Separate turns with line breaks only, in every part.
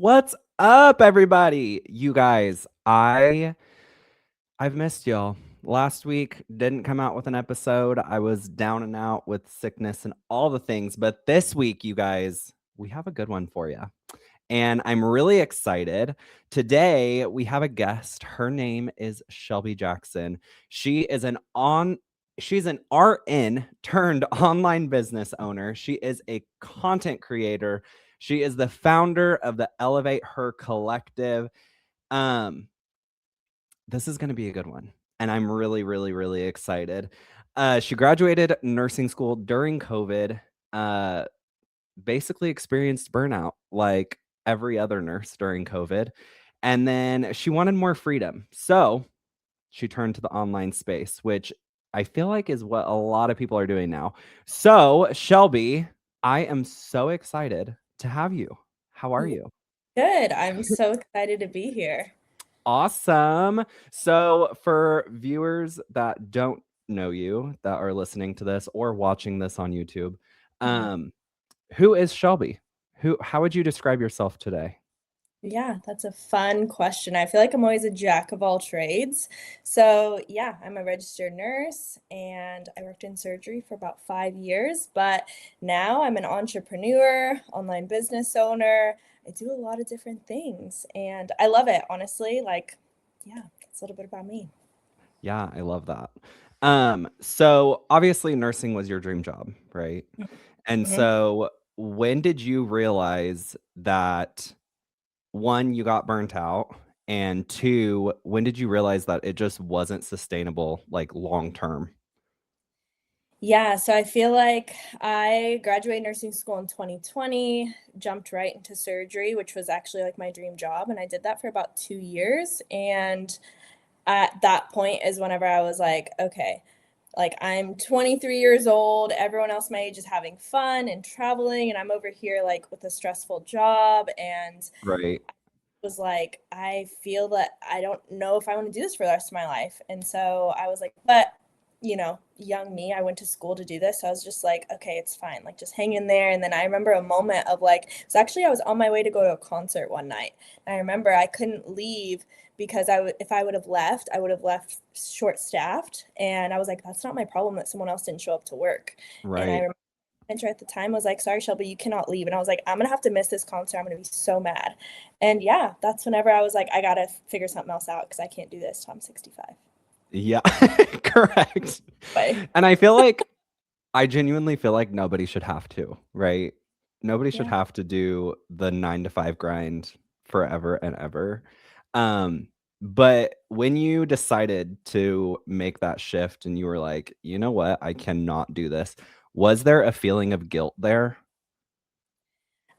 What's up, everybody? You guys, I've missed y'all. Last week didn't come out with an episode. I was down and out with sickness and all the things, but this week, you guys, we have a good one for you. And I'm really excited. Today, we have a guest. Her name is Shelby Jackson. She is she's an RN turned online business owner. She is a content creator. She is the founder of the Elevate Her Collective. Um, this is going to be a good one. And I'm really, really, really excited. She graduated nursing school during COVID. Basically experienced burnout like every other nurse during COVID. And then she wanted more freedom. So she turned to the online space, which I feel like is what a lot of people are doing now. So, Shelby, I am so excited to have you. How are
Yeah,
you?
good. I'm so excited to be here.
Awesome. So, for viewers that don't know you, that are listening to this or watching this on YouTube,
Mhm.
um, who is Shelby? How would you describe yourself today?
Yeah, that's a fun question. I feel like I'm always a jack of all trades. So, yeah, I'm a registered nurse and I worked in surgery for about 5 years, but now I'm an entrepreneur, online business owner. I do a lot of different things and I love it, honestly. Yeah, that's a little bit about me.
Yeah, I love that. So obviously nursing was your dream job, right? And
Mhm.
so when did you realize that one, you got burnt out, and two, when did you realize that it just wasn't sustainable like long term?
Yeah, so I feel like I graduated nursing school in 2020, jumped right into surgery, which was actually like my dream job. And I did that for about 2 years. And at that point is whenever I was like, okay, like I'm 23 years old, everyone else my age is having fun and traveling, and I'm over here like with a stressful job. And
Right.
was like, I feel that I don't know if I want to do this for the rest of my life. And so I was like, but young me, I went to school to do this. So I was just like, okay, it's fine. Like just hang in there. And then I remember a moment of like, so actually I was on my way to go to a concert one night. And I remember I couldn't leave because if I would have left, I would have left short staffed. And I was like, that's not my problem that someone else didn't show up to work. And I
Right.
remember manager at the time was like, sorry, Shelby, you cannot leave. And I was like, I'm gonna have to miss this concert. I'm gonna be so mad. And yeah, that's whenever I was like, I gotta figure something else out because I can't do this till I'm 65.
Yeah, correct.
But
And I genuinely feel like nobody should have to, right? Nobody should
yeah.
have to do the 9 to 5 grind forever and ever. But when you decided to make that shift and you were like, you know what, I cannot do this, was there a feeling of guilt there?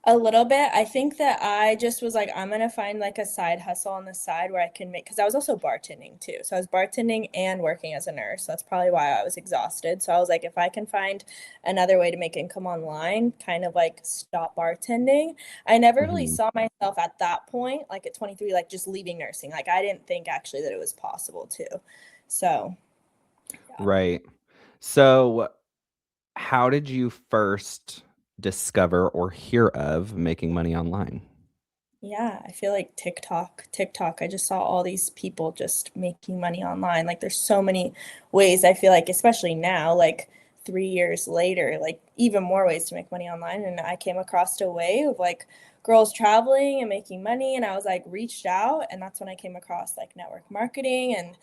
A little bit. I think that I just was like, I'm gonna find like a side hustle on the side where I can make, because I was also bartending too. So I was bartending and working as a nurse. So that's probably why I was exhausted. So I was like, if I can find another way to make income online, kind of like stop bartending. I never really
Mhm.
saw myself at that point, like at 23, like just leaving nursing. Like I didn't think actually that it was possible too. So yeah.
Right. So, how did you first discover or hear of making money online?
Yeah, I feel like TikTok, I just saw all these people just making money online. Like there's so many ways I feel like, especially now, like 3 years later, like even more ways to make money online. And I came across a way of like girls traveling and making money. And I was like reached out, and that's when I came across like network marketing. And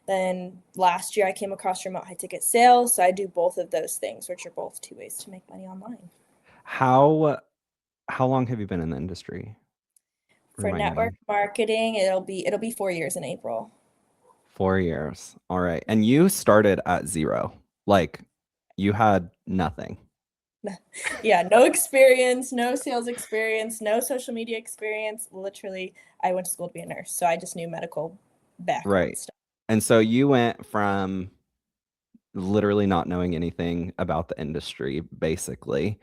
then last year I came across remote high ticket sales. So I do both of those things, which are both two ways to make money online.
How how long have you been in the industry?
For
Remind
network
me.
marketing, it'll be 4 years in April.
4 years. All right. And you started at zero. Like you had nothing.
Yeah, no experience, no sales experience, no social media experience. Literally, I went to school to be a nurse, so I just knew medical background
Right.
stuff.
And so you went from literally not knowing anything about the industry, basically,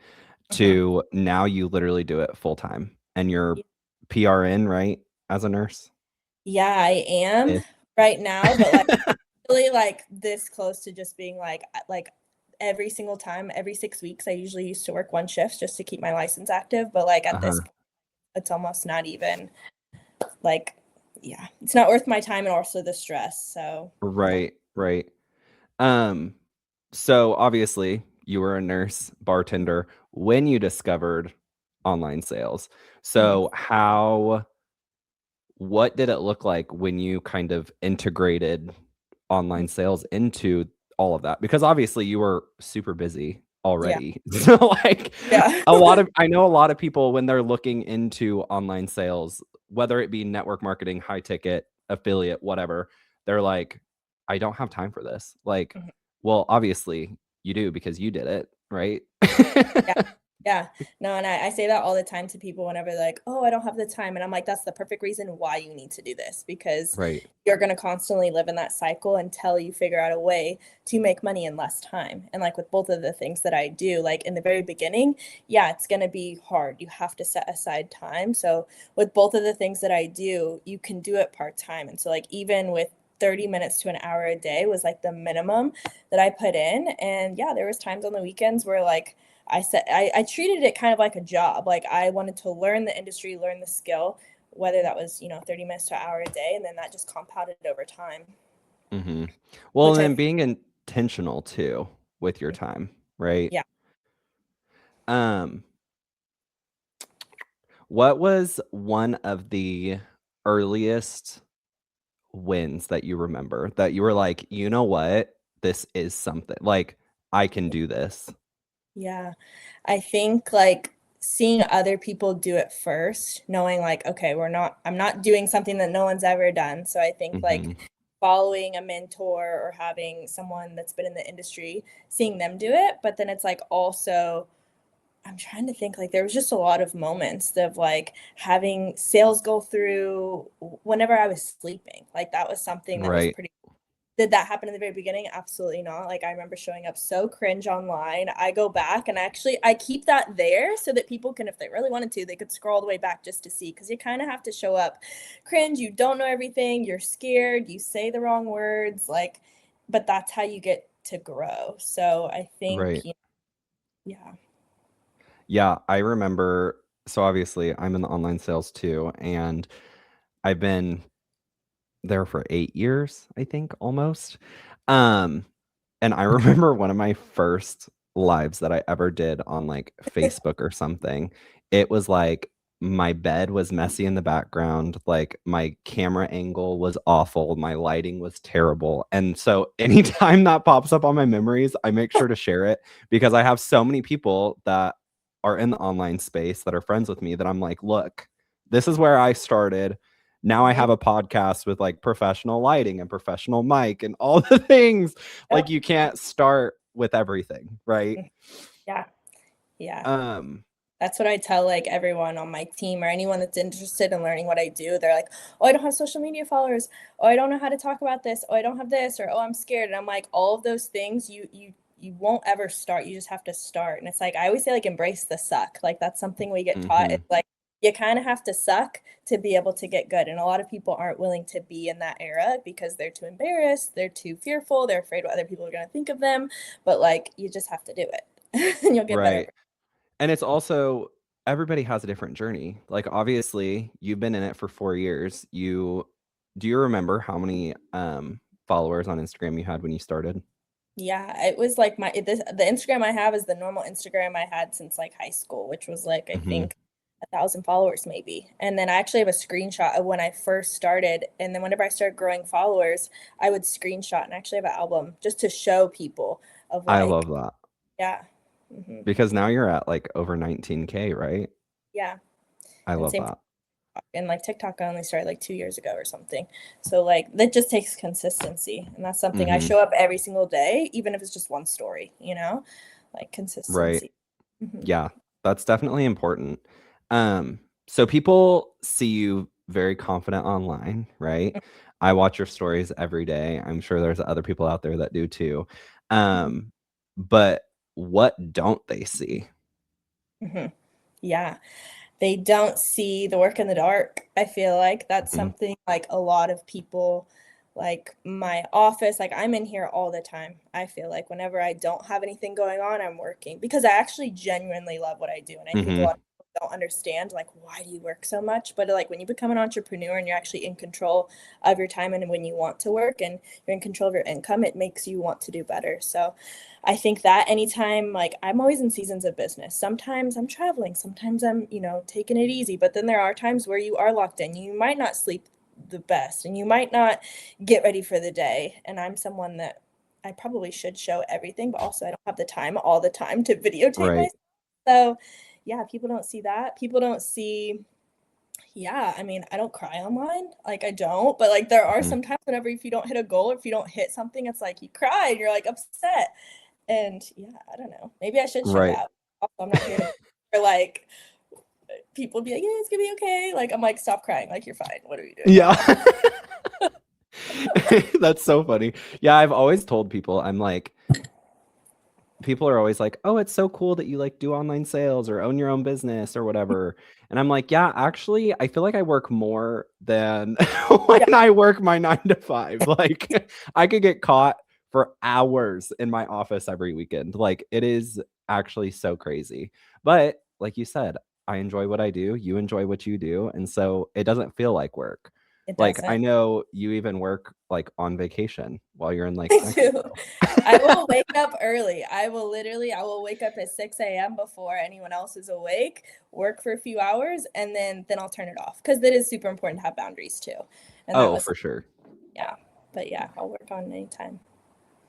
Uh-huh.
to now you literally do it full time and you're PRN, right? As a nurse.
Yeah, I am
If
right now, but like really like this close to just being like every single time, every 6 weeks, I usually used to work one shift just to keep my license active. But like at this
uh-huh.
point, it's almost not even like, yeah, it's not worth my time and also the stress. So yeah.
Right, right. Um, so obviously you were a nurse, bartender when you discovered online sales.
Mhm.
So what did it look like when you kind of integrated online sales into all of that? Because obviously you were super busy
Yeah.
already. So like
Yeah.
I know a lot of people when they're looking into online sales, whether it be network marketing, high ticket, affiliate, whatever, they're like, I don't have time for this. Like,
Mhm.
well, obviously you do because you did it, right?
Yeah. Yeah. No, and I say that all the time to people whenever they're like, "Oh, I don't have the time." And I'm like, "That's the perfect reason why you need to do this because
Right,
you're going to constantly live in that cycle until you figure out a way to make money in less time." And like with both of the things that I do, like in the very beginning, yeah, it's going to be hard. You have to set aside time. So with both of the things that I do, you can do it part-time. And so like even with 30 minutes to an hour a day was like the minimum that I put in. And yeah, there was times on the weekends where like I treated it kind of like a job. Like I wanted to learn the industry, learn the skill, whether that was, 30 minutes to an hour a day, and then that just compounded over time,
mhm. Well,
which
and
I
then
think,
being intentional too with your time, right?
yeah.
Um, what was one of the earliest wins that you remember that you were like, "You know what? This is something. Like, I can do this."
Yeah. I think like seeing other people do it first, knowing like, okay, I'm not doing something that no one's ever done. So I think like
Mhm.
following a mentor or having someone that's been in the industry, seeing them do it. But then it's like also, I'm trying to think like there was just a lot of moments of like having sales go through whenever I was sleeping. Like that was something that was
Right,
pretty. Did that happen in the very beginning? Absolutely not. Like I remember showing up so cringe online. I go back and actually I keep that there so that people can, if they really wanted to, they could scroll all the way back just to see. Because you kind of have to show up cringe. You don't know everything. You're scared. You say the wrong words. Like, but that's how you get to grow. So I think,
right.
yeah.
Yeah, I remember so obviously I'm in the online sales too, and I've been there for 8 years, I think, almost. Um, and I remember one of my first lives that I ever did on, like, Facebook or something. It was, like, my bed was messy in the background, like, my camera angle was awful, my lighting was terrible, and so anytime that pops up on my memories, I make sure to share it because I have so many people that are in the online space that are friends with me that I'm like, "Look, this is where I started. Now I
Mhm.
have a podcast with, like, professional lighting and professional mic and all the things." Like,
Yep.
you can't start with everything, right?
Mm. Yeah. Yeah.
Um,
That's what I tell, like, everyone on my team or anyone that's interested in learning what I do. They're like, "Oh, I don't have social media followers. Oh, I don't know how to talk about this. Oh, I don't have this," or, "Oh, I'm scared." And I'm like, all of those things you won't ever start. You just have to start. And it's like I always say, like, embrace the suck. Like that's something we get taught.
mhm,
It's like you kind of have to suck to be able to get good. And a lot of people aren't willing to be in that era because they're too embarrassed, they're too fearful, they're afraid what other people are going to think of them. But like you just have to do it and you'll get better.
right. And it's also everybody has a different journey. Like, obviously, you've been in it for 4 years. Do you remember how many, followers on Instagram you had when you started?
Yeah, it was like the Instagram I have is the normal Instagram I had since like high school, which was like I
Mhm.
think 1,000 followers maybe. And then I actually have a screenshot of when I first started. And then whenever I started growing followers, I would screenshot and actually have an album just to show people of
I
like,
love that
yeah,
because now you're at, like, over 19K, right?
yeah.
I
And
love
same
that.
and like TikTok I only started like 2 years ago or something. So like that just takes consistency. And that's something I
Mhm.
show up every single day, even if it's just one story, like
Right.
consistency. Hmm.
Yeah, that's definitely important. So people see you very confident online, right? I watch your stories every day. I'm sure there's other people out there that do too.
Hmm.
But what don't they see?
Hmm. Yeah. They don't see the work in the dark. I feel like that's
Mhm.
something like a lot of people, like my office, like I'm in here all the time. I feel like whenever I don't have anything going on, I'm working because I actually genuinely love what I do. And I think a
Mhm.
lot don't understand, like, why do you work so much? But like when you become an entrepreneur and you're actually in control of your time and when you want to work and you're in control of your income, it makes you want to do better. So I think that anytime, like, I'm always in seasons of business. Sometimes I'm traveling, sometimes I'm, taking it easy, but then there are times where you are locked in. You might not sleep the best and you might not get ready for the day. And I'm someone that I probably should show everything, but also I don't have the time all the time to videotape
Right.
myself. So yeah, people don't see that. People don't see, yeah, I mean, I don't cry online. Like I don't, but like there are
Mhm.
some times whenever if you don't hit a goal or if you don't hit something, it's like you cry and you're like upset. And yeah, I don't know. Maybe I should show
Right.
that. Also, I'm not here to or like people be like, yeah, it's gonna be okay. Like I'm like, stop crying. Like you're fine. What are you doing right
Yeah.
now?
That's so funny. Yeah, I've always told people, I'm like, people are always like, "Oh, it's so cool that you like do online sales or own your own business or whatever." And I'm like, "Yeah, actually, I feel like I work more than
Yeah.
when I work my 9 to 5." Like, I could get caught for hours in my office every weekend. Like, it is actually so crazy. But like you said, I enjoy what I do, you enjoy what you do, and so it doesn't feel like work.
It
Like,
doesn't.
I know you even work like on vacation while you're in like
I do.
Mexico.
I will wake up early. I will wake up at 6 a.m. before anyone else is awake, work for a few hours, and then I'll turn it off because it is super important to have boundaries too. And that
Oh,
was,
for sure.
yeah. But yeah, I'll work on anytime.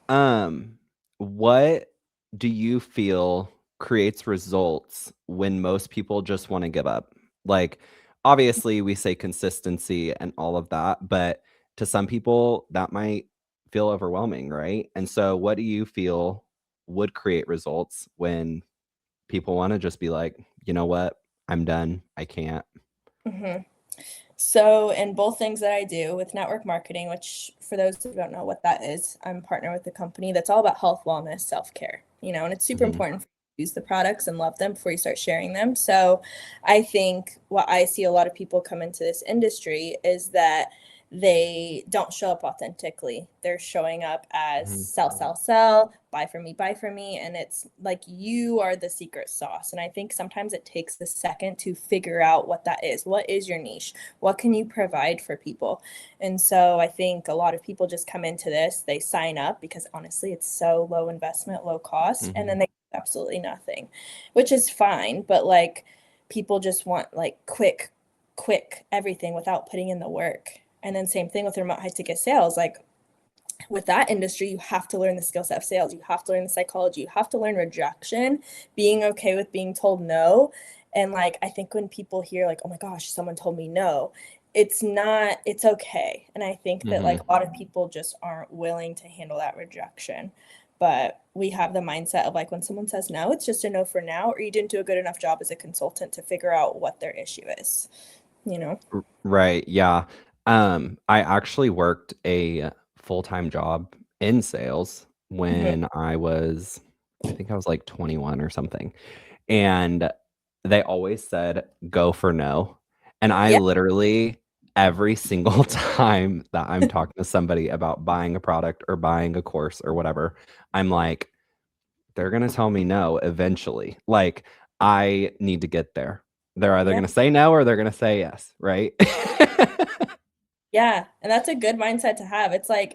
Um, what do you feel creates results when most people just want to give up? Like, obviously, we say consistency and all of that, but to some people, that might feel overwhelming, right? And so, what do you feel would create results when people want to just be like, you know what? I'm done. I can't.
hmm So, in both things that I do with network marketing, which for those who don't know what that is, I'm partner with a company that's all about health, wellness, self care, and it's super
Mhm,
important for you to use the products and love them before you start sharing them. So, I think what I see a lot of people come into this industry is that they don't show up authentically. They're showing up as
mhm,
sell, sell, sell, buy for me. And it's like you are the secret sauce. And I think sometimes it takes a second to figure out what that is. What is your niche? What can you provide for people? And so I think a lot of people just come into this, they sign up because honestly, it's so low investment, low cost, and then
mhm,
they do absolutely nothing, which is fine. But like people just want like quick everything without putting in the work. And then same thing with remote high ticket sales. Like with that industry, you have to learn the skill set of sales. You have to learn the psychology. You have to learn rejection, being okay with being told no. And like, I think when people hear, like, oh my gosh, someone told me no, it's not, it's okay. And I think that like
mhm.
a lot of people just aren't willing to handle that rejection. But we have the mindset of like when someone says no, it's just a no for now, or you didn't do a good enough job as a consultant to figure out what their issue is, you know?
Right, yeah. I actually worked a full-time job in sales
Mhm.
when I think I was like 21 or something. And they always said, "Go for no." And I
Yeah.
literally every single time that I'm talking to somebody about buying a product or buying a course or whatever, I'm like, they're gonna tell me no eventually. Like, I need to get there. They're either
Yeah.
gonna say no or they're gonna say yes, right?
Yeah, and that's a good mindset to have. It's like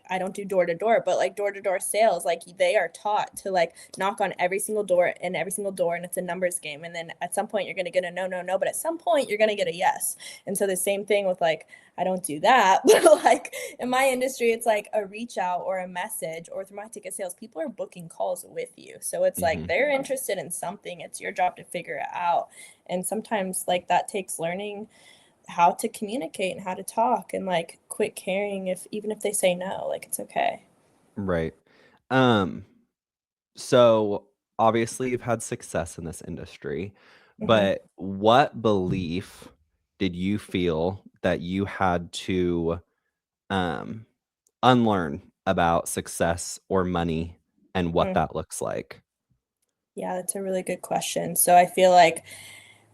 I don't do door to door, but like door to door sales, like they are taught to like knock on every single door and every single door, and it's a numbers game. And then at some point you're gonna get a no, no, no, but at some point you're gonna get a yes. And so the same thing with like I don't do that, but like in my industry, it's like a reach out or a message, or through my ticket sales, people are booking calls with you. So it's like
Mhm.
they're interested in something. It's your job to figure it out. And sometimes like that takes learning how to communicate and how to talk and like quit caring if even if they say no, like it's okay.
Right. Um, so obviously you've had success in this industry,
hmm
but what belief did you feel that you had to um unlearn about success or money and what
Mm.
that looks like?
Yeah, that's a really good question. So I feel like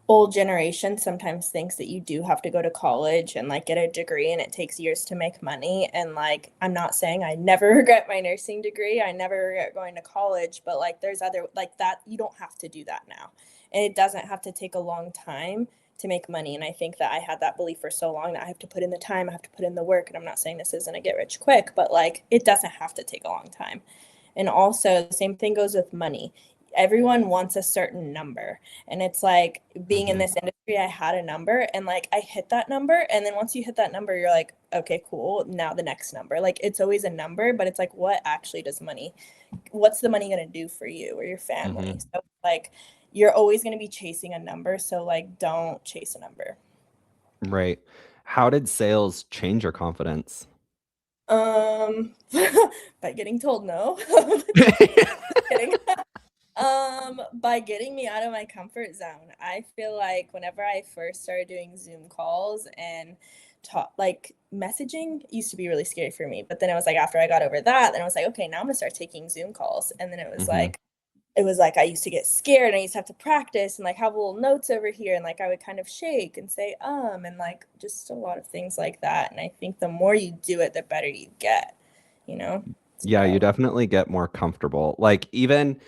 old generation sometimes thinks that you do have to go to college and like get a degree and it takes years to make money. And like, I'm not saying I never regret my nursing degree. I never regret going to college, but like there's other like that you don't have to do that now. and it doesn't have to take a long time to make money. And I think that I had that belief for so long that I have to put in the time, I have to put in the work. And I'm not saying this isn't a get rich quick, but like it doesn't have to take a long time. And also, the same thing goes with money. Everyone wants a certain number. And it's like being in
Mm-hmm.
this industry, I had a number and like I hit that number. And then once you hit that number, you're like, okay, cool. Now the next number. Like it's always a number, but it's like, what actually does money, what's the money going to do for you or your family?
Mm-hmm.
So, like, you're always going to be chasing a number. So, like, don't chase a number.
Right. How did sales change your confidence?
By getting told no. Kidding. By getting me out of my comfort zone. I feel like whenever I first started doing Zoom calls and talk, like messaging used to be really scary for me. But then it was like after I got over that, then I was like, okay, now I'm gonna start taking Zoom calls. And then
Mm-hmm.
it was like I used to get scared and I used to have to practice and like have little notes over here and like I would kind of shake and say and like just a lot of things like that. And I think the more you do it, the better you get, you know?
Yeah, you
So
definitely get more comfortable. Like even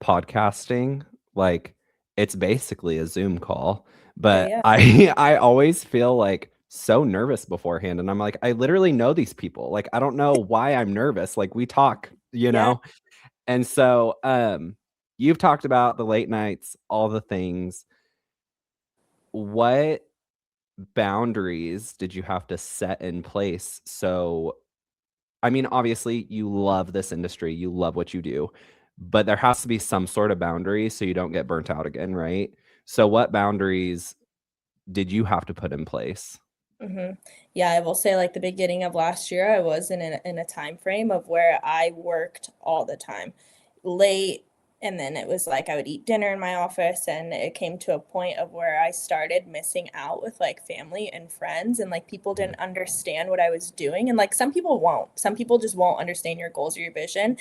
podcasting, like it's basically a Zoom call,
yeah,
but
yeah.
I always feel like so nervous beforehand and I'm like I literally know these people. Like I don't know why I'm nervous. Like we talk, you
Yeah.
know. And so you've talked about the late nights, all the things. What boundaries did you have to set in place so I mean, obviously, you love this industry, you love what you do, but there has to be some sort of boundary so you don't get burnt out again, right? So, what boundaries did you have to put in place?
Yeah, I will say like the beginning of last year, I was in a time frame of where I worked all the time, late, and then it was like I would eat dinner in my office, and it came to a point of where I started missing out with like family and friends, and like people
Mhm.
didn't understand what I was doing, and like some people won't. Some people just won't understand your goals or your vision,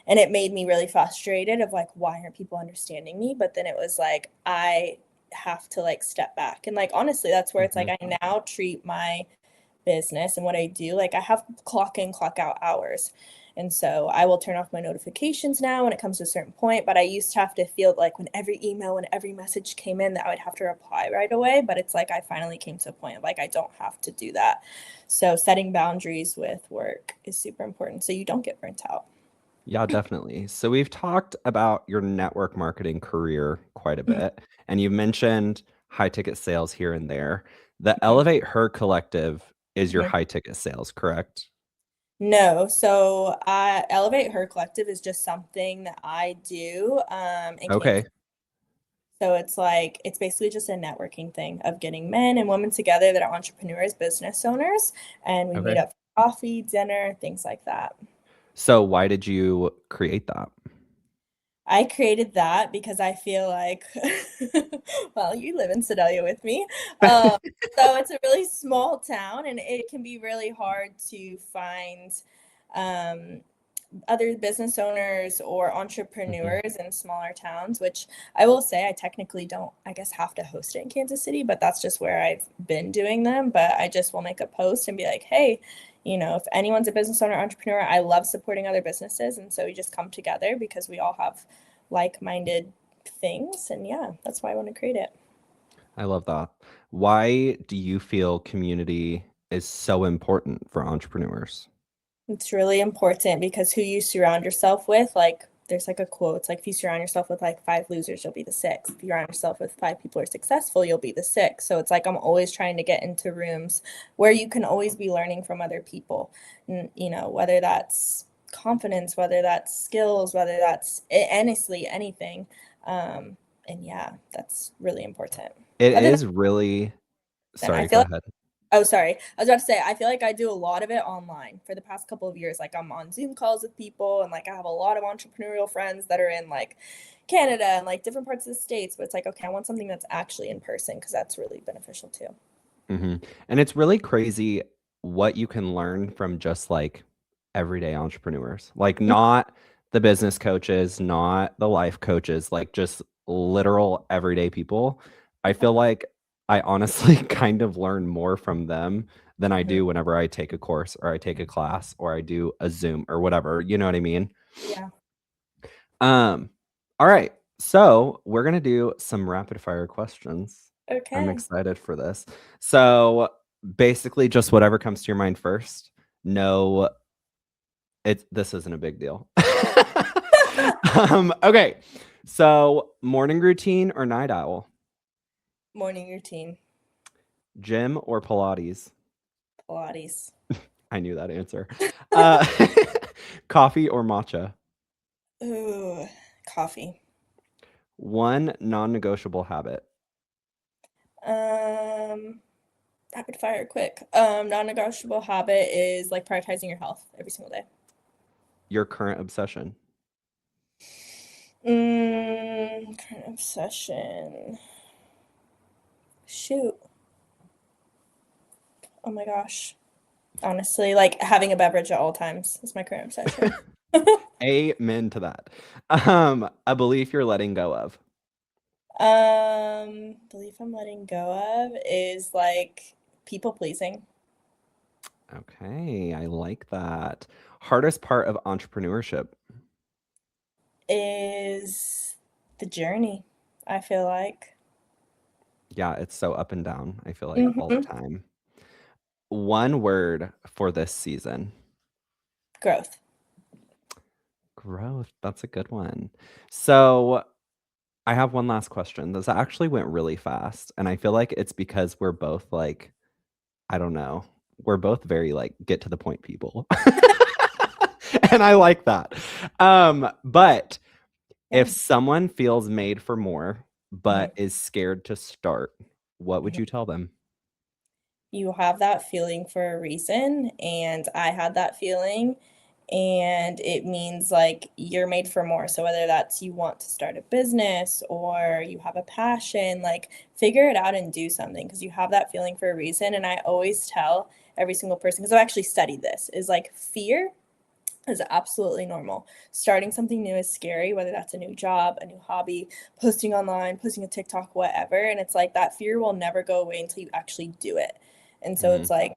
and it made me really frustrated of like why aren't people understanding me? But then it was like I have to like step back, and like honestly, that's where it's like
Mhm.
I now treat my business and what I do, like I have clock in, clock out hours. And so I will turn off my notifications now when it comes to a certain point. But I used to have to feel like when every email, when every message came in, that I would have to reply right away. But it's like I finally came to a point of like I don't have to do that. So setting boundaries with work is super important so you don't get burnt out.
Yeah, definitely. So, we've talked about your network marketing career quite a
Mhm,
bit, and you've mentioned high ticket sales here and there. The
mhm,
Elevate Her Collective is your
mhm.
high ticket sales, correct?
No, so Elevate Her Collective is just something that I do in Kansas.
Okay.
So it's like it's basically just a networking thing of getting men and women together that are entrepreneurs, business owners, and we meet
Okay.
up for coffee, dinner, things like that.
So, why did you create that?
I created that because I feel like, well, you live in Sedalia with me. Um, so it's a really small town and it can be really hard to find um, other business owners or
Mhm.
entrepreneurs in smaller towns, which I will say I technically don't, I guess, have to host it in Kansas City, but that's just where I've been doing them. But I just will make a post and be like, hey, if anyone's a business owner, entrepreneur, I love supporting other businesses. And so we just come together because we all have like-minded things. And yeah, that's why I want to create it.
I love that. Why do you feel community is so important for entrepreneurs?
It's really important because who you surround yourself with, like there's like a quote, it's like if you surround yourself with like five losers, you'll be the sixth. If you surround yourself with five people who are successful, you'll be the sixth. So it's like I'm always trying to get into rooms where you can always be learning from other people. And whether that's confidence, whether that's skills, whether that's honestly anything. And yeah, that's really important.
It
Other
is really
than I
sorry,
feel
go
like
ahead.
Oh, sorry. I was about to say, I feel like I do a lot of it online for the past couple of years. Like I'm on Zoom calls with people and like I have a lot of entrepreneurial friends that are in like Canada and like different parts of the States, but it's like, okay, I want something that's actually in person because that's really beneficial too.
And it's really crazy what you can learn from just like everyday entrepreneurs. Like not the business coaches, not the life coaches, like just literal everyday people. I
Yeah.
feel like I honestly kind of learn more from them than I
Mhm.
do whenever I take a course or I take a class or I do a Zoom or whatever. You know what I mean?
Yeah.
Um, all right. So we're gonna do some rapid fire questions. I'm
Okay.
excited for this. So basically, just whatever comes to your mind first. No, this isn't a big deal. Okay. So morning routine or night owl?
Morning routine.
Gym or Pilates?
Pilates.
I knew that answer. Uh, coffee or matcha?
Ooh, coffee.
One non-negotiable habit.
Um, Rapid fire quick. Non-negotiable habit is like prioritizing your health every single day.
Your current obsession.
Current obsession. Shoot. Oh my gosh. Honestly, like having a beverage at all times is my current obsession.
Amen to that. A belief you're letting go of.
Belief I'm letting go of is like people pleasing
Okay, I like that. Hardest part of entrepreneurship.
is the journey, I feel like.
Yeah, it's so up and down, I feel like all the
Hmm.
time. One word for this season.
Growth.
Growth. That's a good one. So I have one last question. This actually went really fast, and I feel like it's because we're both like, I don't know, we're both very like get to the point people. And I like that. But if
Yeah.
someone feels made for more but
Mhm.
is scared to start, what would
Mhm.
you tell them?
You have that feeling for a reason, and I had that feeling, and it means like you're made for more. So whether that's you want to start a business or you have a passion, like figure it out and do something because you have that feeling for a reason. And I always tell every single person, because I've actually studied this, is like fear is absolutely normal. Starting something new is scary, whether that's a new job, a new hobby, posting online, posting a TikTok, whatever. And it's like that fear will never go away until you actually do it. And so
Mhm.
it's like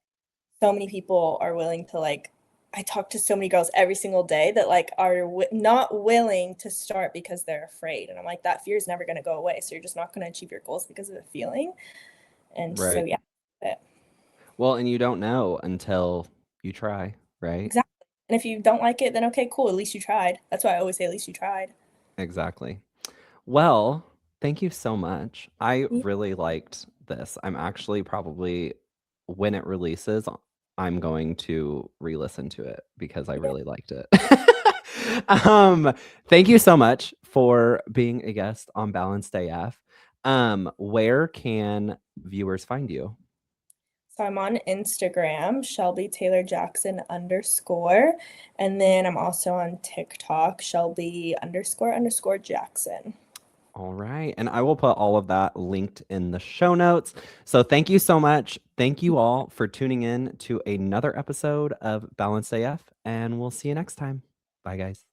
so many people are willing to like, I talk to so many girls every single day that like are not willing to start because they're afraid. And I'm like, that fear is never going to go away. So you're just not going to achieve your goals because of the feeling. And so,
Right.
yeah, but
Well, and you don't know until you try, right?
exactly. And if you don't like it, then okay, cool. At least you tried. That's why I always say, at least you tried.
Exactly. Well, thank you so much. I
Yeah.
really liked this. I'm actually probably, when it releases, I'm going to re-listen to it because I really liked it. um, Thank you so much for being a guest on Balanced AF. Where can viewers find you?
So I'm on Instagram, Shelby Taylor Jackson underscore. And then I'm also on TikTok, Shelby underscore Jackson.
All right. And I will put all of that linked in the show notes. So thank you so much. Thank you all for tuning in to another episode of Balance AF, and we'll see you next time. Bye, guys.